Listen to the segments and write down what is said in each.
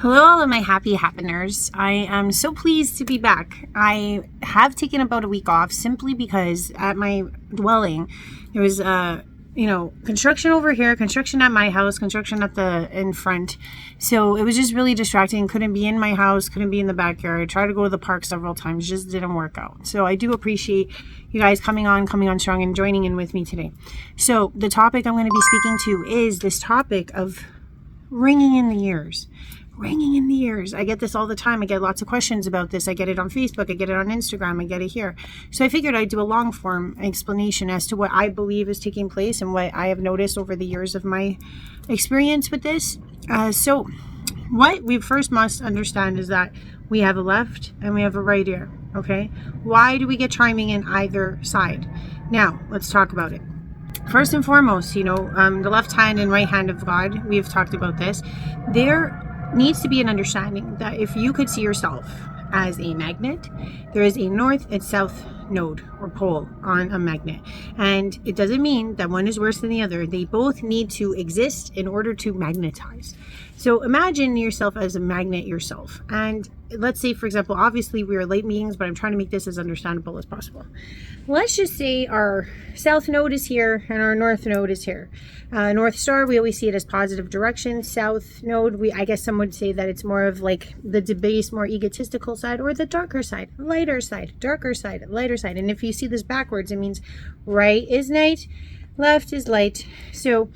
Hello, all of my happy happeners. I am so pleased to be back. I have taken about a week off simply because at my dwelling, there was construction over here, construction at my house, construction at the in front. So it was just really distracting. Couldn't be in my house, couldn't be in the backyard. I tried to go to the park several times, just didn't work out. So I do appreciate you guys coming on strong and joining in with me today. So the topic I'm going to be speaking to is this topic of ringing in the ears. Ringing in the ears. I get this all the time. I get lots of questions about this. I get it on Facebook. I get it on Instagram. I get it here. So I figured I'd do a long form explanation as to what I believe is taking place and what I have noticed over the years of my experience with this. So what we first must understand is that we have a left and we have a right ear. Okay. Why do we get chiming in either side? Now, let's talk about it. First and foremost, the left hand and right hand of God, we've talked about this. There needs to be an understanding that if you could see yourself as a magnet, there is a north and south node or pole on a magnet, and it doesn't mean that one is worse than the other. They both need to exist in order to magnetize. So imagine yourself as a magnet yourself, and let's say, for example, obviously we are light beings, but I'm trying to make this as understandable as possible. Let's just say our south node is here and our north node is here. North star, we always see it as positive direction. South node, I guess some would say that it's more of like the debased, more egotistical side, or the darker side, lighter side, darker side, lighter side. And if you see this backwards, it means right is night, left is light. So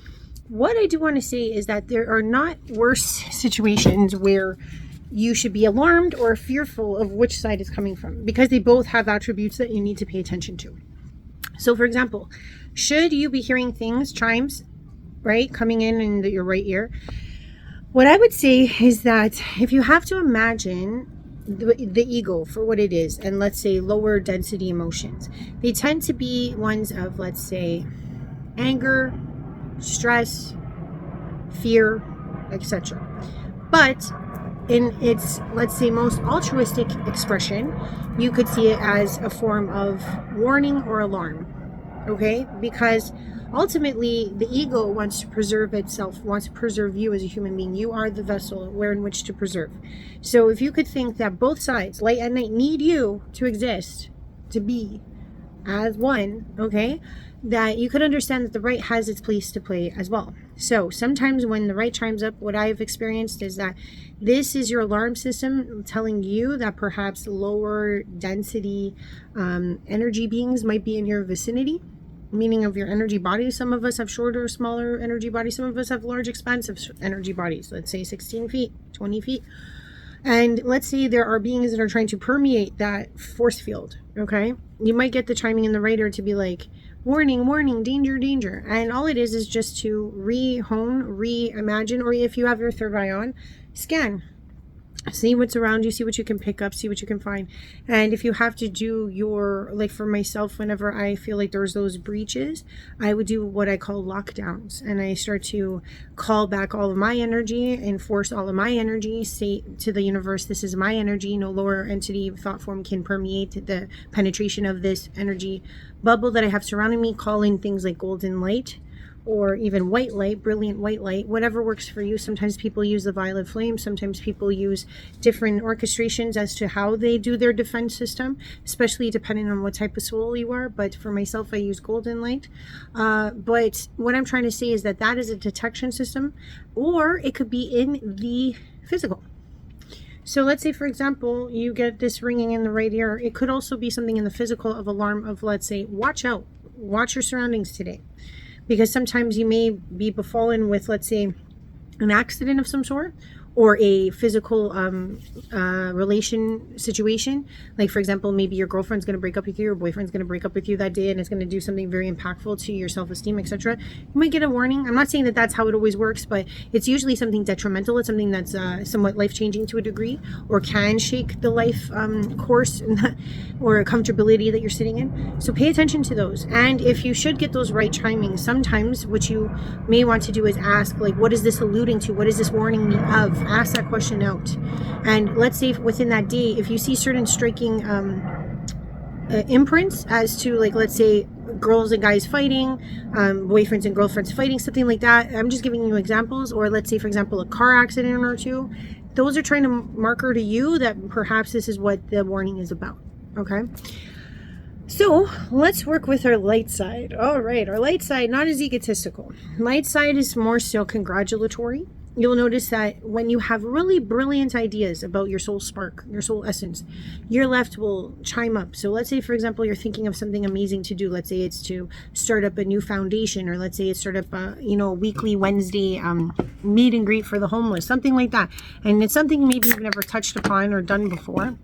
what I do want to say is that there are not worse situations where you should be alarmed or fearful of which side is coming from, because they both have attributes that you need to pay attention to. So for example, should you be hearing things, chimes, right, coming in your right ear, what I would say is that if you have to imagine the ego for what it is, and let's say lower density emotions, they tend to be ones of, let's say, anger, stress, fear, etc. But in its, let's say, most altruistic expression, you could see it as a form of warning or alarm. Okay? Because ultimately the ego wants to preserve itself, wants to preserve you as a human being. You are the vessel in which to preserve. So if you could think that both sides, light and night, need you to exist, to be as one, okay, that you could understand that the right has its place to play as well. So sometimes when the right chimes up, what I've experienced is that this is your alarm system telling you that perhaps lower density energy beings might be in your vicinity, meaning of your energy body. Some of us have shorter, smaller energy bodies. Some of us have large, expansive energy bodies, let's say 16 feet, 20 feet. And let's say there are beings that are trying to permeate that force field, okay? You might get the chiming in the right ear to be like, warning, warning, danger, danger. And all it is just to reimagine, or if you have your third eye on, scan. See what's around you, see what you can pick up, see what you can find. And if you have to do your, like for myself, whenever I feel like there's those breaches, I would do what I call lockdowns. And I start to call back all of my energy, enforce all of my energy, say to the universe, this is my energy. No lower entity thought form can permeate the penetration of this energy bubble that I have surrounding me. Call in things like golden light, or even white light, brilliant white light, whatever works for you. Sometimes people use the violet flame. Sometimes people use different orchestrations as to how they do their defense system, especially depending on what type of soul you are. But for myself, I use golden light. But what I'm trying to say is that that is a detection system, or it could be in the physical. So let's say, for example, you get this ringing in the right ear. It could also be something in the physical of alarm of, let's say, watch out, watch your surroundings today. Because sometimes you may be befallen with, let's say, an accident of some sort, or a physical relation situation. Like, for example, maybe your girlfriend's going to break up with you, or boyfriend's going to break up with you that day, and it's going to do something very impactful to your self-esteem, etc. You might get a warning. I'm not saying that that's how it always works, but it's usually something detrimental. It's something that's somewhat life-changing to a degree, or can shake the life course or comfortability that you're sitting in. So pay attention to those. And if you should get those right chimings, sometimes what you may want to do is ask, like, what is this alluding to? What is this warning me of? Ask that question out. And let's say within that day, if you see certain striking imprints as to, like, let's say girls and guys fighting, boyfriends and girlfriends fighting, something like that. I'm just giving you examples. Or let's say, for example, a car accident or two. those are trying to marker to you that perhaps this is what the warning is about. Okay. So let's work with our light side. All right. Our light side, not as egotistical. Light side is more so congratulatory. You'll notice that when you have really brilliant ideas about your soul spark, your soul essence, your left will chime up. So let's say, for example, you're thinking of something amazing to do. Let's say it's to start up a new foundation, or let's say it's start up a, weekly Wednesday meet and greet for the homeless, something like that. And it's something maybe you've never touched upon or done before.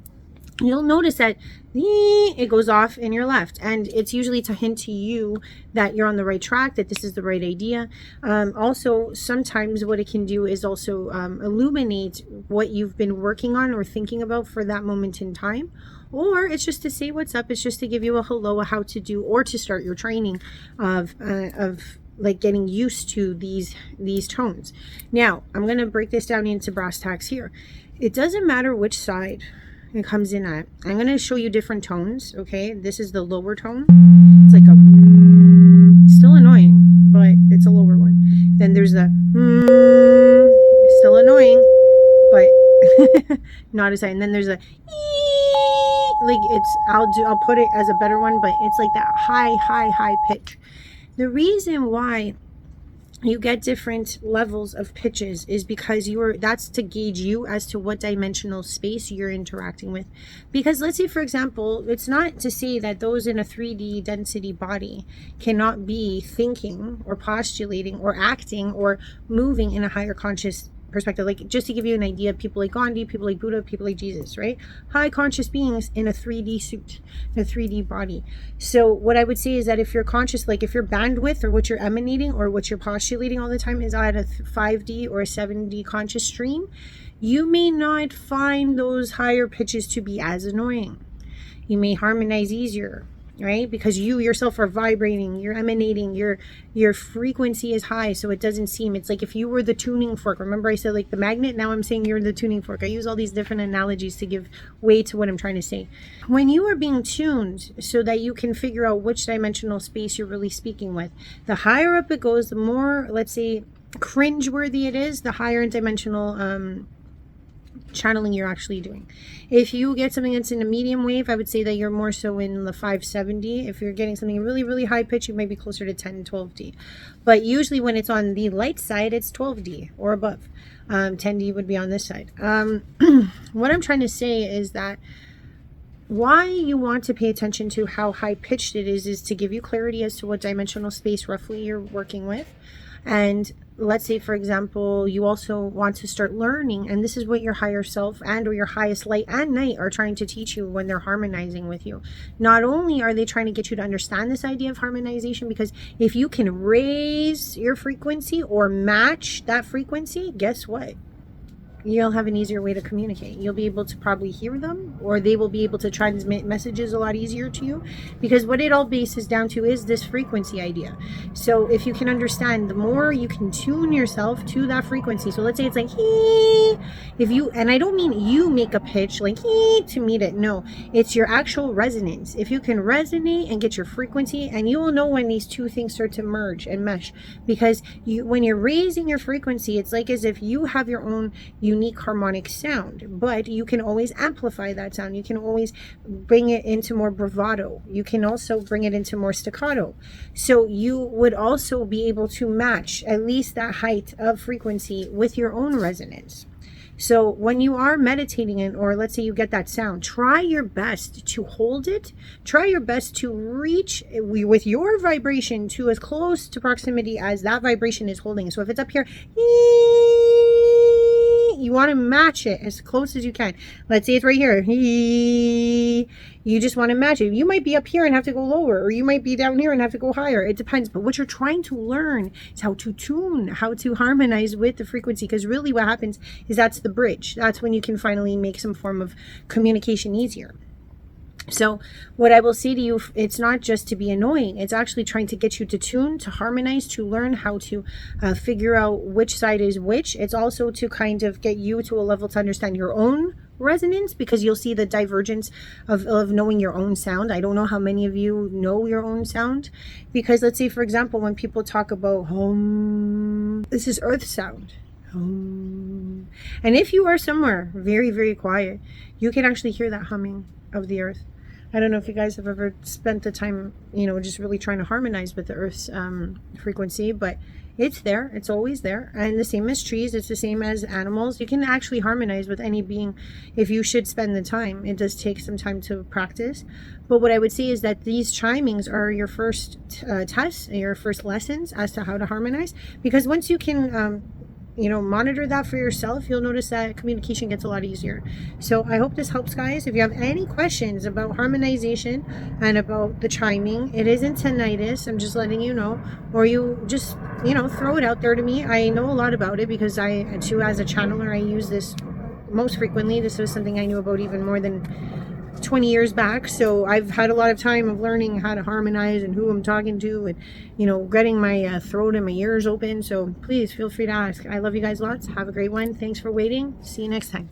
You'll notice that it goes off in your left, and it's usually to hint to you that you're on the right track, that this is the right idea. Also, sometimes what it can do is also illuminate what you've been working on or thinking about for that moment in time. Or it's just to say what's up. It's just to give you a hello, a how to do, or to start your training of like getting used to these tones. Now, I'm going to break this down into brass tacks here. It doesn't matter which side it comes in at. I'm going to show you different tones. Okay, this is the lower tone. It's like a still annoying, but it's a lower one. Then there's the still annoying, but not as high. And then there's a like I'll put it as a better one, but it's like that high pitch. The reason why you get different levels of pitches is because that's to gauge you as to what dimensional space you're interacting with. Because let's say, for example, it's not to say that those in a 3D density body cannot be thinking or postulating or acting or moving in a higher conscious perspective. Like, just to give you an idea, people like Gandhi, people like Buddha, people like Jesus, right? High conscious beings in a 3D suit, in a 3D body. So what I would say is that if you're conscious, like if your bandwidth or what you're emanating or what you're postulating all the time is at a 5D or a 7D conscious stream, you may not find those higher pitches to be as annoying. You may harmonize easier, right? Because you yourself are vibrating, you're emanating, your frequency is high, so it doesn't seem, it's like if you were the tuning fork. Remember I said like the magnet? Now I'm saying you're the tuning fork. I use all these different analogies to give way to what I'm trying to say. When you are being tuned so that you can figure out which dimensional space you're really speaking with, the higher up it goes, the more, let's say, cringe-worthy it is, the higher in dimensional channeling you're actually doing. If you get something that's in a medium wave, I would say that you're more so in the 570. If you're getting something really, really high pitch, you might be closer to 10, 12D. But usually when it's on the light side, it's 12D or above. 10D would be on this side. What I'm trying to say is that why you want to pay attention to how high pitched it is to give you clarity as to what dimensional space roughly you're working with. And let's say, for example, you also want to start learning, and this is what your higher self and or your highest light and night are trying to teach you when they're harmonizing with you. Not only are they trying to get you to understand this idea of harmonization, because if you can raise your frequency or match that frequency, guess what? You'll have an easier way to communicate. You'll be able to probably hear them, or they will be able to transmit messages a lot easier to you, because what it all bases down to is this frequency idea. So if you can understand, the more you can tune yourself to that frequency. So let's say it's like hee, and I don't mean you make a pitch like hee to meet it. No, it's your actual resonance. If you can resonate and get your frequency, and you will know when these two things start to merge and mesh, because when you're raising your frequency, it's like as if you have your own unique harmonic sound, but you can always amplify that sound. You can always bring it into more bravado. You can also bring it into more staccato. So you would also be able to match at least that height of frequency with your own resonance. So when you are meditating in, or let's say you get that sound, try your best to hold it. Try your best to reach with your vibration to as close to proximity as that vibration is holding. So if it's up here, you want to match it as close as you can. Let's say it's right here. You just want to match it. You might be up here and have to go lower, or you might be down here and have to go higher. It depends. But what you're trying to learn is how to tune, how to harmonize with the frequency, because really what happens is that's the bridge. That's when you can finally make some form of communication easier. So what I will say to you, it's not just to be annoying. It's actually trying to get you to tune, to harmonize, to learn how to figure out which side is which. It's also to kind of get you to a level to understand your own resonance, because you'll see the divergence of knowing your own sound. I don't know how many of you know your own sound, because let's say, for example, when people talk about home, this is earth sound. And if you are somewhere very, very quiet, you can actually hear that humming of the earth. I don't know if you guys have ever spent the time, just really trying to harmonize with the earth's frequency, but it's there. It's always there. And the same as trees, it's the same as animals. You can actually harmonize with any being if you should spend the time. It does take some time to practice. But what I would say is that these chimings are your first tests, your first lessons as to how to harmonize. Because once you can monitor that for yourself, you'll notice that communication gets a lot easier. So I hope this helps, guys. If you have any questions about harmonization and about the chiming, it isn't tinnitus, I'm just letting you know, or you just throw it out there to me. I know a lot about it because I too, as a channeler, I use this most frequently. This was something I knew about even more than 20 years back, so I've had a lot of time of learning how to harmonize and who I'm talking to, and getting my throat and my ears open. So please feel free to ask. I love you guys lots. Have a great one. Thanks for waiting. See you next time.